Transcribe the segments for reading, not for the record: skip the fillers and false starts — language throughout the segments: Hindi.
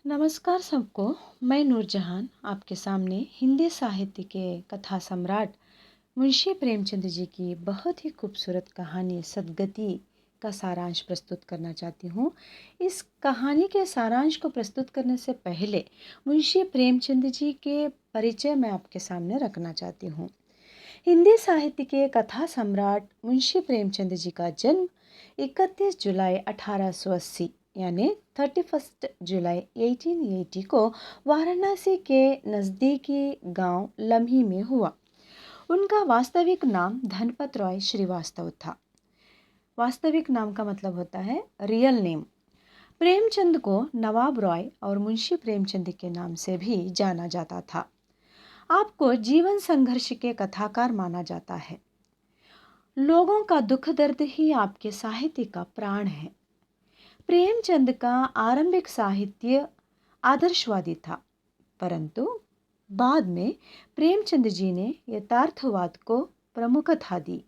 नमस्कार सबको। मैं नूरजहान आपके सामने हिंदी साहित्य के कथा सम्राट मुंशी प्रेमचंद जी की बहुत ही खूबसूरत कहानी सदगति का सारांश प्रस्तुत करना चाहती हूँ। इस कहानी के सारांश को प्रस्तुत करने से पहले मुंशी प्रेमचंद जी के परिचय मैं आपके सामने रखना चाहती हूँ। हिंदी साहित्य के कथा सम्राट मुंशी प्रेमचंद जी का जन्म 31 जुलाई 1880 यानी 31 जुलाई 1880 को वाराणसी के नज़दीकी गांव लम्ही में हुआ। उनका वास्तविक नाम धनपत रॉय श्रीवास्तव था। वास्तविक नाम का मतलब होता है रियल नेम। प्रेमचंद को नवाब रॉय और मुंशी प्रेमचंद के नाम से भी जाना जाता था। आपको जीवन संघर्ष के कथाकार माना जाता है। लोगों का दुख दर्द ही आपके साहित्य का प्राण है। प्रेमचंद का आरंभिक साहित्य आदर्शवादी था, परंतु बाद में प्रेमचंद जी ने यथार्थवाद को प्रमुखता दी,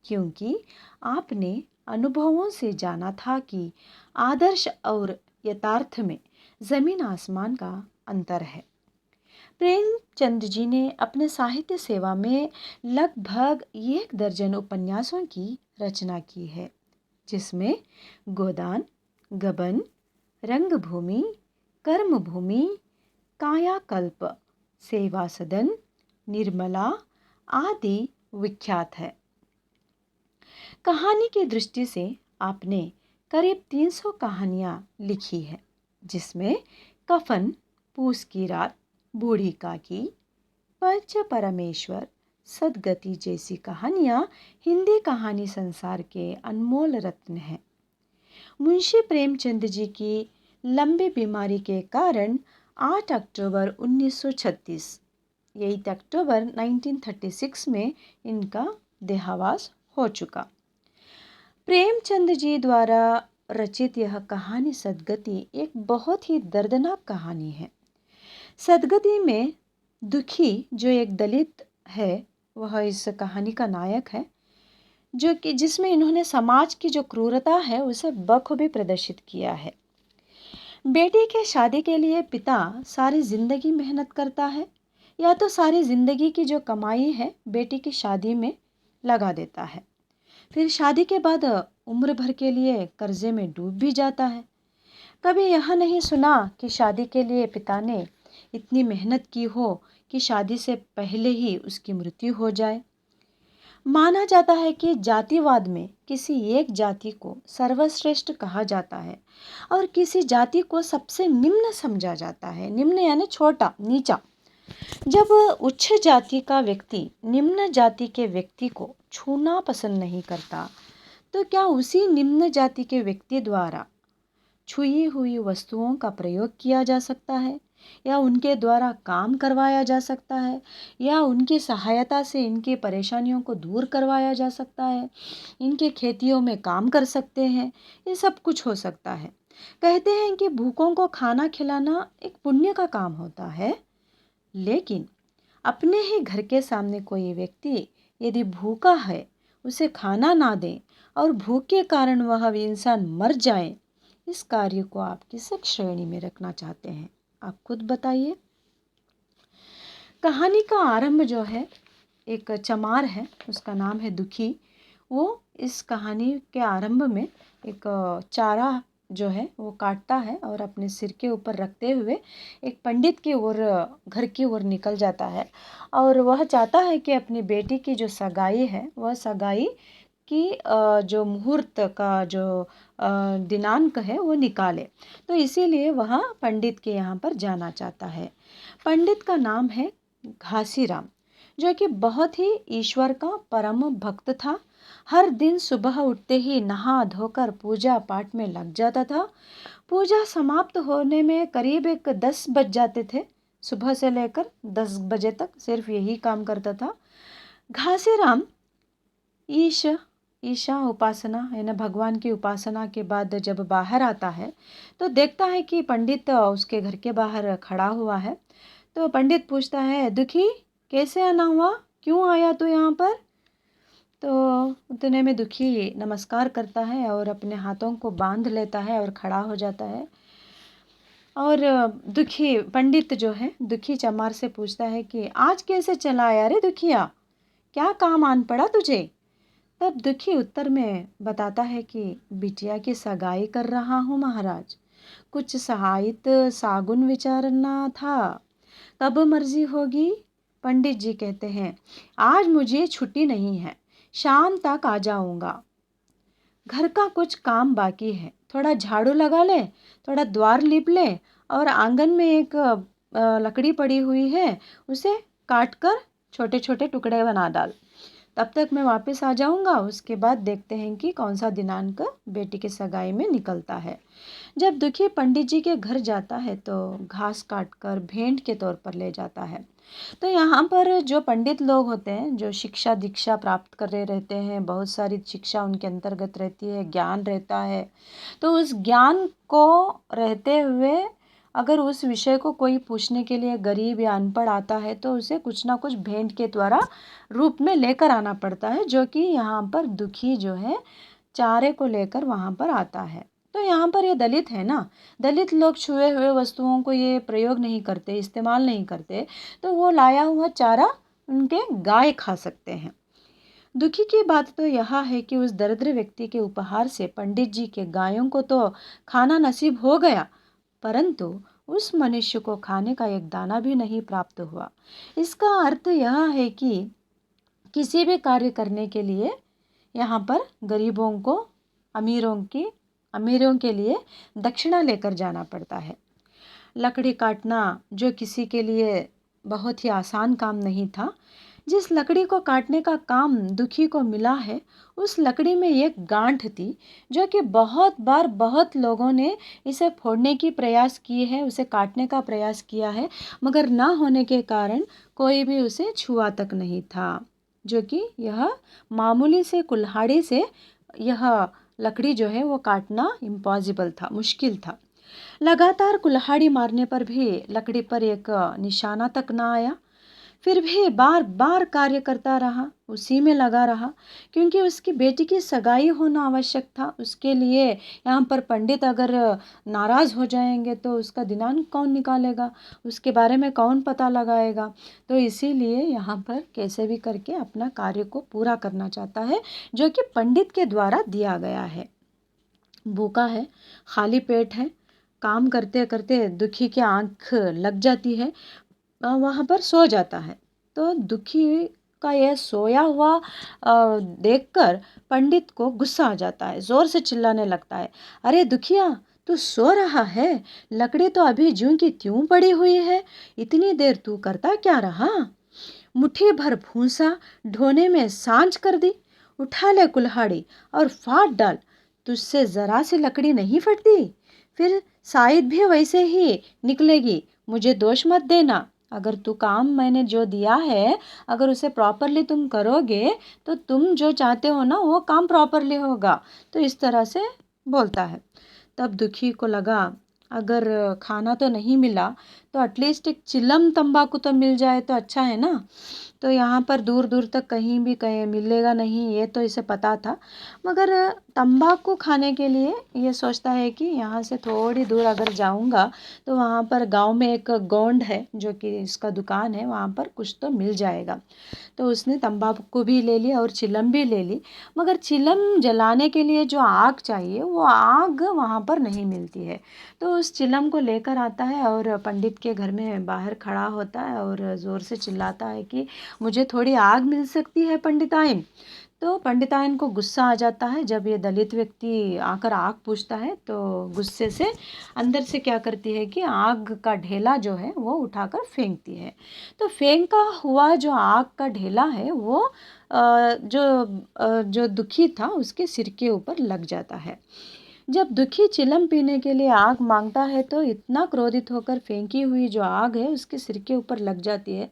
क्योंकि आपने अनुभवों से जाना था कि आदर्श और यथार्थ में जमीन आसमान का अंतर है। प्रेमचंद जी ने अपने साहित्य सेवा में लगभग 1 दर्जन उपन्यासों की रचना की है, जिसमें गोदान, गबन, रंगभूमि, कर्मभूमि, कायाकल्प, सेवा सदन, निर्मला आदि विख्यात है। कहानी की दृष्टि से आपने करीब 300 कहानियाँ लिखी है, जिसमें कफन, पूस की रात, बूढ़ी काकी, पंच परमेश्वर, सदगति जैसी कहानियाँ हिंदी कहानी संसार के अनमोल रत्न हैं। मुंशी प्रेमचंद जी की लंबी बीमारी के कारण 8 अक्टूबर 1936 8 अक्टूबर 1936 में इनका देहावास हो चुका। प्रेमचंद जी द्वारा रचित यह कहानी सदगति एक बहुत ही दर्दनाक कहानी है। सदगति में दुखी जो एक दलित है, वह इस कहानी का नायक है, जो कि जिसमें इन्होंने समाज की जो क्रूरता है उसे बखूबी प्रदर्शित किया है। बेटी के शादी के लिए पिता सारी जिंदगी मेहनत करता है, या तो सारी जिंदगी की जो कमाई है बेटी की शादी में लगा देता है, फिर शादी के बाद उम्र भर के लिए कर्जे में डूब भी जाता है। कभी यह नहीं सुना कि शादी के लिए पिता ने इतनी मेहनत की हो कि शादी से पहले ही उसकी मृत्यु हो जाए। माना जाता है कि जातिवाद में किसी एक जाति को सर्वश्रेष्ठ कहा जाता है और किसी जाति को सबसे निम्न समझा जाता है। निम्न यानी छोटा, नीचा। जब उच्च जाति का व्यक्ति निम्न जाति के व्यक्ति को छूना पसंद नहीं करता, तो क्या उसी निम्न जाति के व्यक्ति द्वारा छुई हुई वस्तुओं का प्रयोग किया जा सकता है, या उनके द्वारा काम करवाया जा सकता है, या उनकी सहायता से इनकी परेशानियों को दूर करवाया जा सकता है, इनके खेतियों में काम कर सकते हैं? ये सब कुछ हो सकता है। कहते हैं कि भूखों को खाना खिलाना एक पुण्य का काम होता है, लेकिन अपने ही घर के सामने कोई व्यक्ति यदि भूखा है, उसे खाना ना दें और भूख के कारण वह इंसान मर जाए, इस कार्य को आप किस श्रेणी में रखना चाहते हैं? आप खुद बताइए। कहानी का आरंभ जो है, एक चमार है, उसका नाम है दुखी। वो इस कहानी के आरंभ में एक चारा जो है वो काटता है और अपने सिर के ऊपर रखते हुए एक पंडित की ओर, घर की ओर निकल जाता है, और वह चाहता है कि अपनी बेटी की जो सगाई है, वह सगाई की जो मुहूर्त का जो दिनांक है वो निकाले। तो इसीलिए वह पंडित के यहाँ पर जाना चाहता है। पंडित का नाम है घासीराम, जो कि बहुत ही ईश्वर का परम भक्त था। हर दिन सुबह उठते ही नहा धोकर पूजा पाठ में लग जाता था। पूजा समाप्त होने में करीब 10 बज जाते थे। सुबह से लेकर 10 बजे तक सिर्फ यही काम करता था। घासीराम ईशा उपासना यानी भगवान की उपासना के बाद जब बाहर आता है, तो देखता है कि पंडित उसके घर के बाहर खड़ा हुआ है। तो पंडित पूछता है, दुखी कैसे आना हुआ, क्यों आया तू यहाँ पर? तो उतने में दुखी नमस्कार करता है और अपने हाथों को बांध लेता है और खड़ा हो जाता है। और दुखी पंडित जो है दुखी चमार से पूछता है कि आज कैसे चला आया रे दुखिया, क्या काम आन पड़ा तुझे। तब दुखी उत्तर में बताता है कि बिटिया की सगाई कर रहा हूँ महाराज, कुछ सहायत सागुन विचारना था, कब मर्जी होगी। पंडित जी कहते हैं आज मुझे छुट्टी नहीं है, शाम तक आ जाऊंगा। घर का कुछ काम बाकी है, थोड़ा झाड़ू लगा ले, थोड़ा द्वार लीप ले, और आंगन में एक लकड़ी पड़ी हुई है, उसे काट कर छोटे छोटे टुकड़े बना डाल। तब तक मैं वापस आ जाऊंगा, उसके बाद देखते हैं कि कौन सा दिनांक बेटी के सगाई में निकलता है। जब दुखी पंडित जी के घर जाता है तो घास काट कर भेंट के तौर पर ले जाता है। तो यहाँ पर जो पंडित लोग होते हैं, जो शिक्षा दीक्षा प्राप्त कर रहे रहते हैं, बहुत सारी शिक्षा उनके अंतर्गत रहती है, ज्ञान रहता है, तो उस ज्ञान को रहते हुए अगर उस विषय को कोई पूछने के लिए गरीब या अनपढ़ आता है तो उसे कुछ ना कुछ भेंट के द्वारा रूप में लेकर आना पड़ता है, जो कि यहाँ पर दुखी जो है चारे को लेकर वहाँ पर आता है। तो यहाँ पर ये दलित है ना, दलित लोग छुए हुए वस्तुओं को ये प्रयोग नहीं करते, इस्तेमाल नहीं करते, तो वो लाया हुआ चारा उनके गाय खा सकते हैं। दुखी की बात तो यह है कि उस दरिद्र व्यक्ति के उपहार से पंडित जी के गायों को तो खाना नसीब हो गया, परंतु उस मनुष्य को खाने का एक दाना भी नहीं प्राप्त हुआ। इसका अर्थ यह है कि किसी भी कार्य करने के लिए यहाँ पर गरीबों को अमीरों के लिए दक्षिणा लेकर जाना पड़ता है। लकड़ी काटना जो किसी के लिए बहुत ही आसान काम नहीं था, जिस लकड़ी को काटने का काम दुखी को मिला है, उस लकड़ी में एक गांठ थी जो कि बहुत बार बहुत लोगों ने इसे फोड़ने की प्रयास किए है, उसे काटने का प्रयास किया है, मगर ना होने के कारण कोई भी उसे छुआ तक नहीं था। जो कि यह मामूली से कुल्हाड़ी से यह लकड़ी जो है वो काटना इम्पॉसिबल था, मुश्किल था। लगातार कुल्हाड़ी मारने पर भी लकड़ी पर एक निशाना तक ना आया। फिर भी बार बार कार्य करता रहा, उसी में लगा रहा, क्योंकि उसकी बेटी की सगाई होना आवश्यक था। उसके लिए यहाँ पर पंडित अगर नाराज़ हो जाएंगे तो उसका दिनांक कौन निकालेगा, उसके बारे में कौन पता लगाएगा। तो इसीलिए यहाँ पर कैसे भी करके अपना कार्य को पूरा करना चाहता है, जो कि पंडित के द्वारा दिया गया है। भूखा है, खाली पेट है, काम करते करते दुखी की आंख लग जाती है, वहाँ पर सो जाता है। तो दुखी का यह सोया हुआ देखकर पंडित को गुस्सा आ जाता है, ज़ोर से चिल्लाने लगता है, अरे दुखिया, तू सो रहा है, लकड़ी तो अभी ज्यों की त्यों पड़ी हुई है, इतनी देर तू करता क्या रहा। मुट्ठी भर भूसा ढोने में सांझ कर दी, उठा ले कुल्हाड़ी और फाड़ डाल, तुझसे ज़रा सी लकड़ी नहीं फटती, फिर शायद भी वैसे ही निकलेगी, मुझे दोष मत देना। अगर तू काम मैंने जो दिया है, अगर उसे प्रॉपरली तुम करोगे तो तुम जो चाहते हो ना वो काम प्रॉपरली होगा। तो इस तरह से बोलता है। तब दुखी को लगा अगर खाना तो नहीं मिला तो एटलीस्ट एक चिलम तंबाकू तो मिल जाए तो अच्छा है ना। तो यहाँ पर दूर दूर तक कहीं भी कहीं मिलेगा नहीं, ये तो इसे पता था, मगर तंबाकू खाने के लिए ये सोचता है कि यहाँ से थोड़ी दूर अगर जाऊँगा तो वहाँ पर गांव में एक गोंड है जो कि इसका दुकान है, वहाँ पर कुछ तो मिल जाएगा। तो उसने तंबाकू भी ले लिया और चिलम भी ले ली, मगर चिलम जलाने के लिए जो आग चाहिए वो आग वहाँ पर नहीं मिलती है। तो उस चिलम को लेकर आता है और पंडित के घर में बाहर खड़ा होता है और ज़ोर से चिल्लाता है कि मुझे थोड़ी आग मिल सकती है पंडिताइन। तो पंडिताइन को गुस्सा आ जाता है जब ये दलित व्यक्ति आकर आग पूछता है, तो गुस्से से अंदर से क्या करती है कि आग का ढेला जो है वो उठाकर फेंकती है। तो फेंका हुआ जो आग का ढेला है वो जो दुखी था उसके सिर के ऊपर लग जाता है। जब दुखी चिलम पीने के लिए आग मांगता है तो इतना क्रोधित होकर फेंकी हुई जो आग है उसके सिर के ऊपर लग जाती है,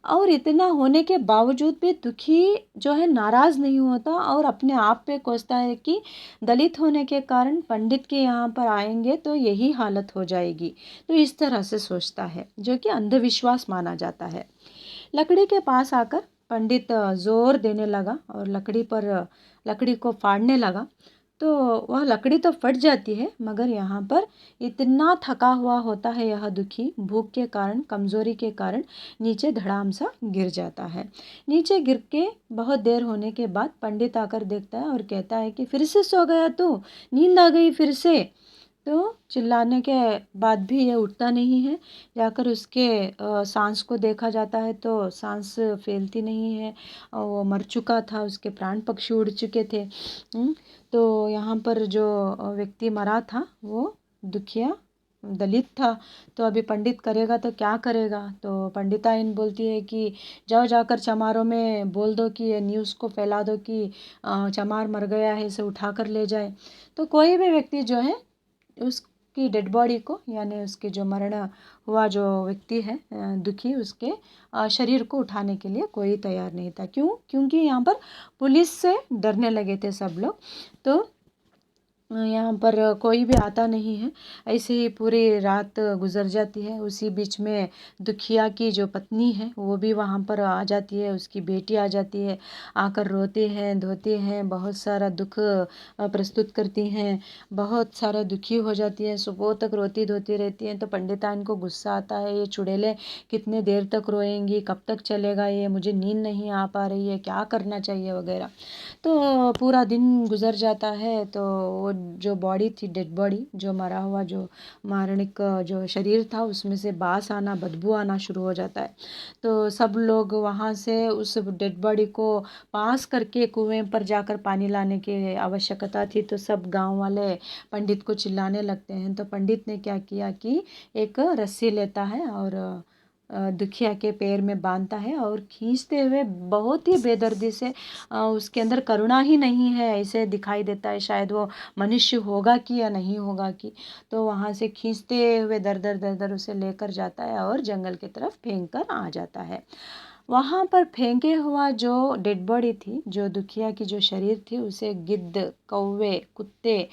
और इतना होने के बावजूद भी दुखी जो है नाराज़ नहीं होता और अपने आप पे कोसता है कि दलित होने के कारण पंडित के यहाँ पर आएंगे तो यही हालत हो जाएगी। तो इस तरह से सोचता है, जो कि अंधविश्वास माना जाता है। लकड़ी के पास आकर पंडित जोर देने लगा और लकड़ी को फाड़ने लगा। तो वह लकड़ी तो फट जाती है, मगर यहाँ पर इतना थका हुआ होता है यह दुखी, भूख के कारण, कमज़ोरी के कारण नीचे धड़ाम सा गिर जाता है। नीचे गिर के बहुत देर होने के बाद पंडित आकर देखता है और कहता है कि फिर से सो गया तू, नींद आ गई फिर से। तो चिल्लाने के बाद भी ये उठता नहीं है। जाकर उसके सांस को देखा जाता है तो सांस फैलती नहीं है, वो मर चुका था, उसके प्राण पक्षी उड़ चुके थे। तो यहाँ पर जो व्यक्ति मरा था वो दुखिया दलित था। तो अभी पंडित करेगा तो क्या करेगा? तो पंडिताइन बोलती है कि जाओ जाकर चमारों में बोल दो कि ये न्यूज़ को फैला दो कि चमार मर गया है, इसे उठा कर ले जाए। तो कोई भी व्यक्ति जो है उसकी डेड बॉडी को, यानी उसके जो मरण हुआ जो व्यक्ति है दुखी, उसके शरीर को उठाने के लिए कोई तैयार नहीं था। क्यों? क्योंकि यहाँ पर पुलिस से डरने लगे थे सब लोग। तो यहाँ पर कोई भी आता नहीं है। ऐसे ही पूरी रात गुजर जाती है। उसी बीच में दुखिया की जो पत्नी है वो भी वहाँ पर आ जाती है, उसकी बेटी आ जाती है, आकर रोते हैं, धोते हैं, बहुत सारा दुख प्रस्तुत करती हैं, बहुत सारा दुखी हो जाती है, सुबह तक रोती धोती रहती हैं। तो पंडिताइन को गुस्सा आता है, ये चुड़ैलें कितने देर तक रोएंगी, कब तक चलेगा ये, मुझे नींद नहीं आ पा रही है, क्या करना चाहिए वगैरह। तो पूरा दिन गुजर जाता है। तो वो जो बॉडी थी, डेड बॉडी, जो मरा हुआ जो मारणिक जो शरीर था, उसमें से बास आना, बदबू आना शुरू हो जाता है। तो सब लोग वहाँ से उस डेड बॉडी को पास करके कुएं पर जाकर पानी लाने की आवश्यकता थी। तो सब गांव वाले पंडित को चिल्लाने लगते हैं। तो पंडित ने क्या किया कि एक रस्सी लेता है और दुखिया के पैर में बांधता है और खींचते हुए बहुत ही बेदर्दी से, उसके अंदर करुणा ही नहीं है ऐसे दिखाई देता है, शायद वो मनुष्य होगा कि या नहीं होगा कि। तो वहाँ से खींचते हुए दर दर दर दर उसे लेकर जाता है और जंगल की तरफ फेंक कर आ जाता है। वहाँ पर फेंके हुआ जो डेड बॉडी थी, जो दुखिया की जो शरीर थी, उसे गिद्ध, कौवे, कुत्ते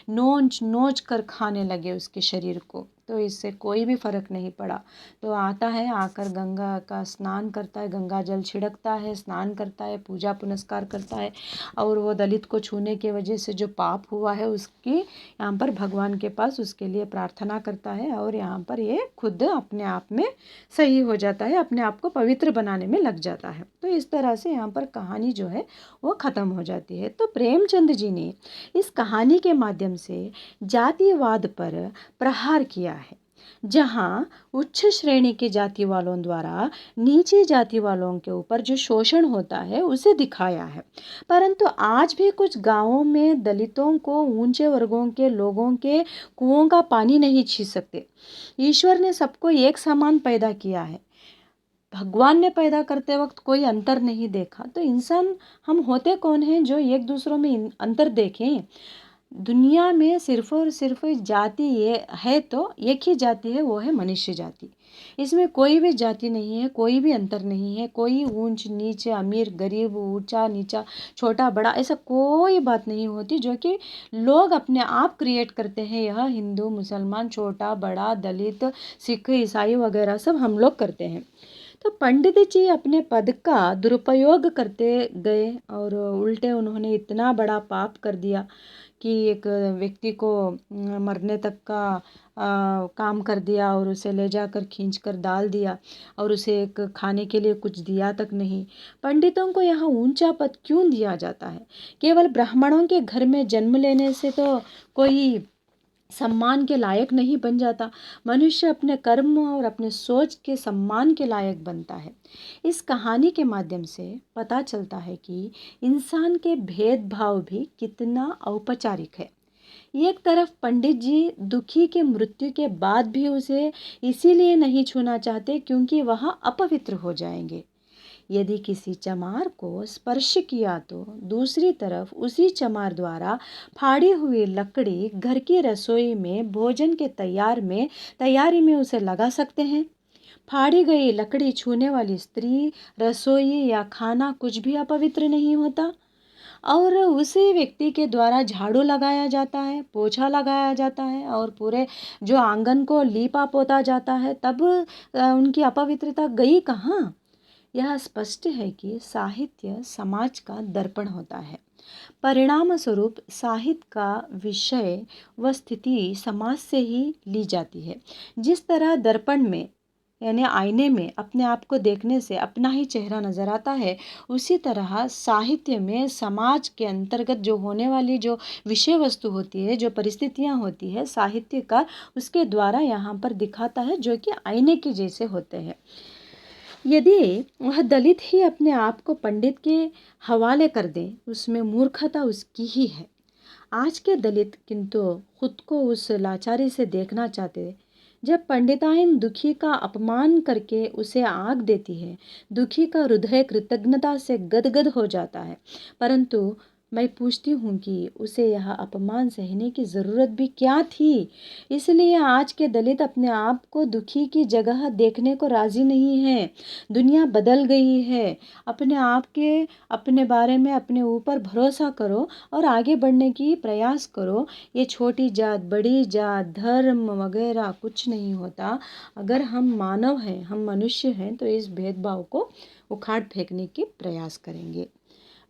नोच नोच कर खाने लगे उसके शरीर को। तो इससे कोई भी फर्क नहीं पड़ा। तो आता है, आकर गंगा का स्नान करता है, गंगा जल छिड़कता है, स्नान करता है, पूजा पुनस्कार करता है, और वो दलित को छूने की वजह से जो पाप हुआ है उसकी यहाँ पर भगवान के पास उसके लिए प्रार्थना करता है, और यहाँ पर ये खुद अपने आप में सही हो जाता है, अपने आप को पवित्र बनाने में लग जाता है। तो इस तरह से यहाँ पर कहानी जो है वो ख़त्म हो जाती है। तो प्रेमचंद जी ने इस कहानी के माध्यम से जातिवाद पर प्रहार किया है, जहाँ उच्च श्रेणी के जाति वालों द्वारा नीची जाति वालों के ऊपर जो शोषण होता है उसे दिखाया है। परंतु आज भी कुछ गांवों में दलितों को ऊंचे वर्गों के लोगों के कुओं का पानी नहीं छीन सकते। ईश्वर ने सबको एक समान पैदा किया है। भगवान ने पैदा करते वक्त कोई अंतर नहीं देखा। तो इंसान हम होते कौन हैं जो एक दूसरों में अंतर देखें? दुनिया में सिर्फ और सिर्फ जाति ये है, तो एक ही जाति है, वो है मनुष्य जाति। इसमें कोई भी जाति नहीं है, कोई भी अंतर नहीं है, कोई ऊंच नीच, अमीर गरीब, ऊंचा नीचा, छोटा बड़ा, ऐसा कोई बात नहीं होती, जो कि लोग अपने आप क्रिएट करते हैं। यह हिंदू मुसलमान, छोटा बड़ा, दलित, सिख, ईसाई वगैरह सब हम लोग करते हैं। तो पंडित जी अपने पद का दुरुपयोग करते गए और उल्टे उन्होंने इतना बड़ा पाप कर दिया कि एक व्यक्ति को मरने तक का काम कर दिया, और उसे ले जाकर खींच कर डाल दिया, और उसे एक खाने के लिए कुछ दिया तक नहीं। पंडितों को यहाँ ऊंचा पद क्यों दिया जाता है? केवल ब्राह्मणों के घर में जन्म लेने से तो कोई सम्मान के लायक नहीं बन जाता। मनुष्य अपने कर्म और अपने सोच के सम्मान के लायक बनता है। इस कहानी के माध्यम से पता चलता है कि इंसान के भेदभाव भी कितना औपचारिक है। एक तरफ पंडित जी दुखी के मृत्यु के बाद भी उसे इसीलिए नहीं छूना चाहते क्योंकि वह अपवित्र हो जाएंगे। यदि किसी चमार को स्पर्श किया तो दूसरी तरफ उसी चमार द्वारा फाड़ी हुई लकड़ी घर की रसोई में भोजन के तैयारी में उसे लगा सकते हैं। फाड़ी गई लकड़ी छूने वाली स्त्री, रसोई या खाना कुछ भी अपवित्र नहीं होता। और उसी व्यक्ति के द्वारा झाड़ू लगाया जाता है, पोछा लगाया जाता है, और पूरे जो आंगन को लीपा पोता जाता है, तब उनकी अपवित्रता गई कहाँ? यह स्पष्ट है कि साहित्य समाज का दर्पण होता है। परिणाम स्वरूप साहित्य का विषय व स्थिति समाज से ही ली जाती है। जिस तरह दर्पण में यानी आईने में अपने आप को देखने से अपना ही चेहरा नजर आता है, उसी तरह साहित्य में समाज के अंतर्गत जो होने वाली जो विषय वस्तु होती है, जो परिस्थितियाँ होती है, साहित्य का उसके द्वारा यहाँ पर दिखाता है, जो कि आईने के जैसे होते हैं। यदि वह दलित ही अपने आप को पंडित के हवाले कर दे, उसमें मूर्खता उसकी ही है। आज के दलित किंतु खुद को उस लाचारी से देखना चाहते। जब पंडिताइन दुखी का अपमान करके उसे आग देती है, दुखी का हृदय कृतज्ञता से गदगद हो जाता है। परंतु मैं पूछती हूँ कि उसे यह अपमान सहने की ज़रूरत भी क्या थी। इसलिए आज के दलित अपने आप को दुखी की जगह देखने को राज़ी नहीं है। दुनिया बदल गई है। अपने आप के अपने बारे में अपने ऊपर भरोसा करो और आगे बढ़ने की प्रयास करो। ये छोटी जात, बड़ी जात, धर्म वगैरह कुछ नहीं होता। अगर हम मानव हैं, हम मनुष्य हैं, तो इस भेदभाव को उखाड़ फेंकने की प्रयास करेंगे।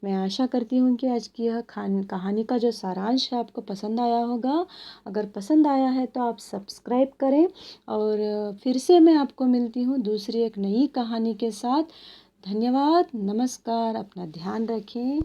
मैं आशा करती हूँ कि आज की यह कहानी का जो सारांश है आपको पसंद आया होगा। अगर पसंद आया है तो आप सब्सक्राइब करें और फिर से मैं आपको मिलती हूँ दूसरी एक नई कहानी के साथ। धन्यवाद, नमस्कार, अपना ध्यान रखें।